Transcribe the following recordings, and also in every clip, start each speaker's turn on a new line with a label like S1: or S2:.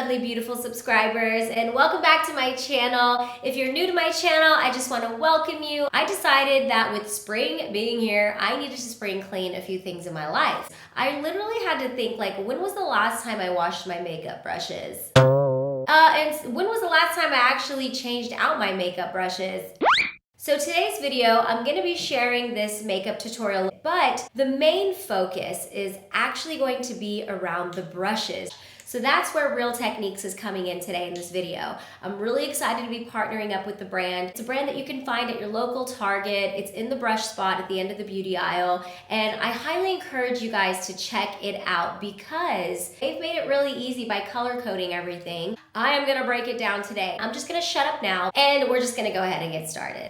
S1: lovely, beautiful subscribers, and welcome back to my channel. If you're new to my channel, I just want to welcome you. I decided that with spring being here, I needed to spring clean a few things in my life. I literally had to think, like, when was the last time I washed my makeup brushes? And when was the last time I actually changed out my makeup brushes? So today's video, I'm gonna be sharing this makeup tutorial, but the main focus is actually going to be around the brushes. So that's where Real Techniques is coming in today in this video. I'm really excited to be partnering up with the brand. It's a brand that you can find at your local Target. It's in the brush spot at the end of the beauty aisle. And I highly encourage you guys to check it out because they've made it really easy by color coding everything. I am gonna break it down today. I'm just gonna shut up now and we're just gonna go ahead and get started.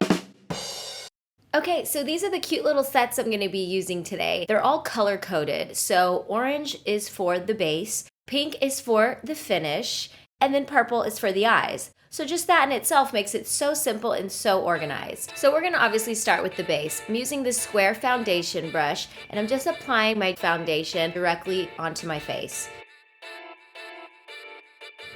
S1: Okay, so these are the cute little sets I'm going to be using today. They're all color coded. So orange is for the base, pink is for the finish, and then purple is for the eyes. So just that in itself makes it so simple and so organized. So we're going to obviously start with the base. I'm using this square foundation brush, and I'm just applying my foundation directly onto my face.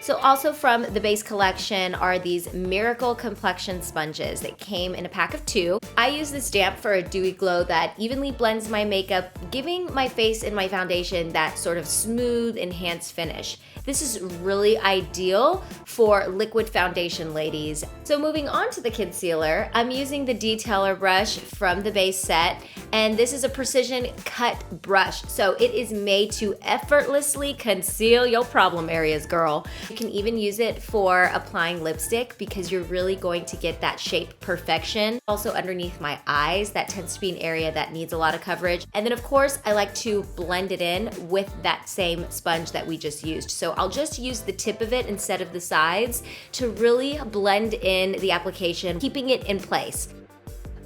S1: So also from the base collection are these Miracle Complexion sponges that came in a pack of 2. I use this damp for a dewy glow that evenly blends my makeup, giving my face and my foundation that sort of smooth, enhanced finish. This is really ideal for liquid foundation ladies. So moving on to the concealer, I'm using the detailer brush from the base set, and this is a precision cut brush. So it is made to effortlessly conceal your problem areas, girl. You can even use it for applying lipstick because you're really going to get that shape perfection. Also underneath my eyes, that tends to be an area that needs a lot of coverage. And then of course, I like to blend it in with that same sponge that we just used. So I'll just use the tip of it instead of the sides to really blend in the application, keeping it in place.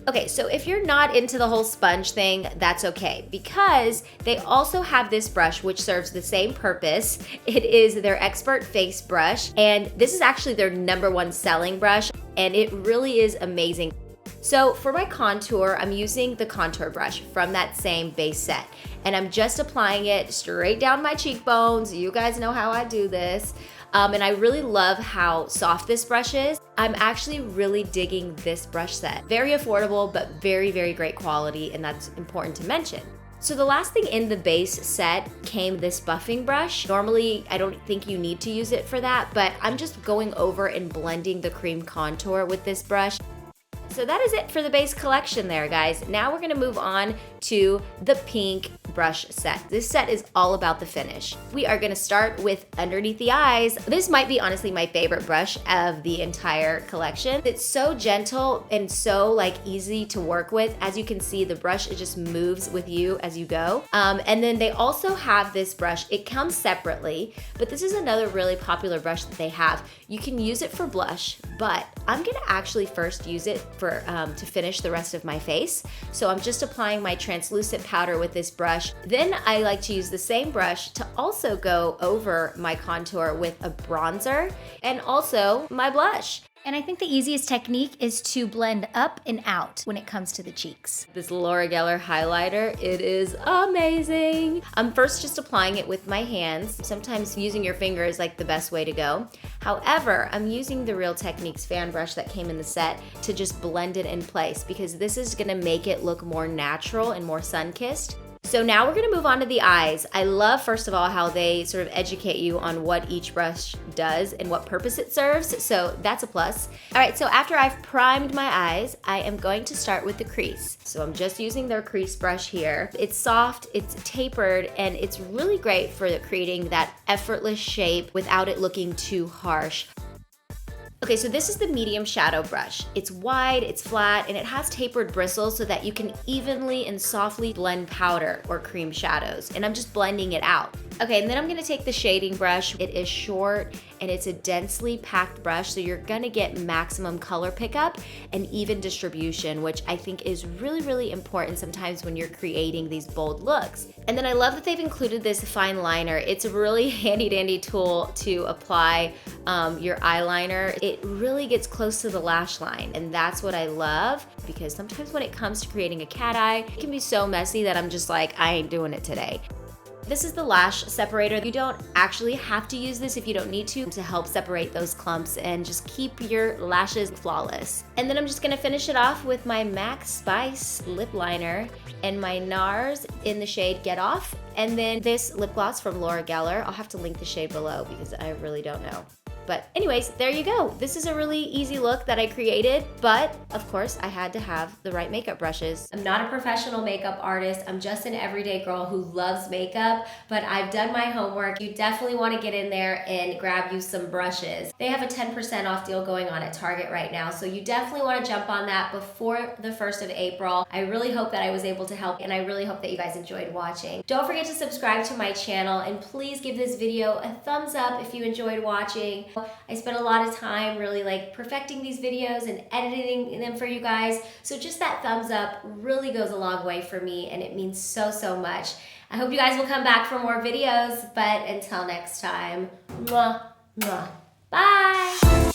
S1: Okay, so if you're not into the whole sponge thing, that's okay, because they also have this brush which serves the same purpose. It is their Expert Face Brush, and this is actually their #1 selling brush, and it really is amazing. So for my contour, I'm using the contour brush from that same base set, and I'm just applying it straight down my cheekbones. You guys know how I do this. And I really love how soft this brush is. I'm actually really digging this brush set. Very affordable, but very, very great quality, and that's important to mention. So the last thing in the base set came this buffing brush. Normally, I don't think you need to use it for that, but I'm just going over and blending the cream contour with this brush. So that is it for the base collection there, guys. Now we're gonna move on to the pink brush set. This set is all about the finish. We are gonna start with underneath the eyes. This might be honestly my favorite brush of the entire collection. It's so gentle and so like easy to work with. As you can see, the brush, it just moves with you as you go. And then they also have this brush. It comes separately, but this is another really popular brush that they have. You can use it for blush, but I'm gonna actually first use it for to finish the rest of my face. So I'm just applying my translucent powder with this brush. Then I like to use the same brush to also go over my contour with a bronzer and also my blush.
S2: And I think the easiest technique is to blend up and out when it comes to the cheeks.
S1: This Laura Geller highlighter, it is amazing. I'm first just applying it with my hands. Sometimes using your finger is like the best way to go. However, I'm using the Real Techniques fan brush that came in the set to just blend it in place because this is gonna make it look more natural and more sun-kissed. So now we're gonna move on to the eyes. I love, first of all, how they sort of educate you on what each brush does and what purpose it serves, so that's a plus. All right, so after I've primed my eyes, I am going to start with the crease. So I'm just using their crease brush here. It's soft, it's tapered, and it's really great for creating that effortless shape without it looking too harsh. Okay, so this is the medium shadow brush. It's wide, it's flat, and it has tapered bristles so that you can evenly and softly blend powder or cream shadows. And I'm just blending it out. Okay, and then I'm gonna take the shading brush. It is short and it's a densely packed brush, so you're gonna get maximum color pickup and even distribution, which I think is really, really important sometimes when you're creating these bold looks. And then I love that they've included this fine liner. It's a really handy dandy tool to apply your eyeliner. It really gets close to the lash line, and that's what I love, because sometimes when it comes to creating a cat eye, it can be so messy that I'm just like, I ain't doing it today. This is the lash separator. You don't actually have to use this if you don't need to help separate those clumps and just keep your lashes flawless. And then I'm just gonna finish it off with my MAC Spice lip liner and my NARS in the shade Get Off. And then this lip gloss from Laura Geller. I'll have to link the shade below because I really don't know. But anyways, there you go. This is a really easy look that I created, but of course I had to have the right makeup brushes. I'm not a professional makeup artist. I'm just an everyday girl who loves makeup, but I've done my homework. You definitely want to get in there and grab you some brushes. They have a 10% off deal going on at Target right now, so you definitely want to jump on that before the 1st of April. I really hope that I was able to help, and I really hope that you guys enjoyed watching. Don't forget to subscribe to my channel, and please give this video a thumbs up if you enjoyed watching. I spent a lot of time really like perfecting these videos and editing them for you guys. So just that thumbs up really goes a long way for me, and it means so, so much. I hope you guys will come back for more videos, but until next time, mwah, mwah. Bye.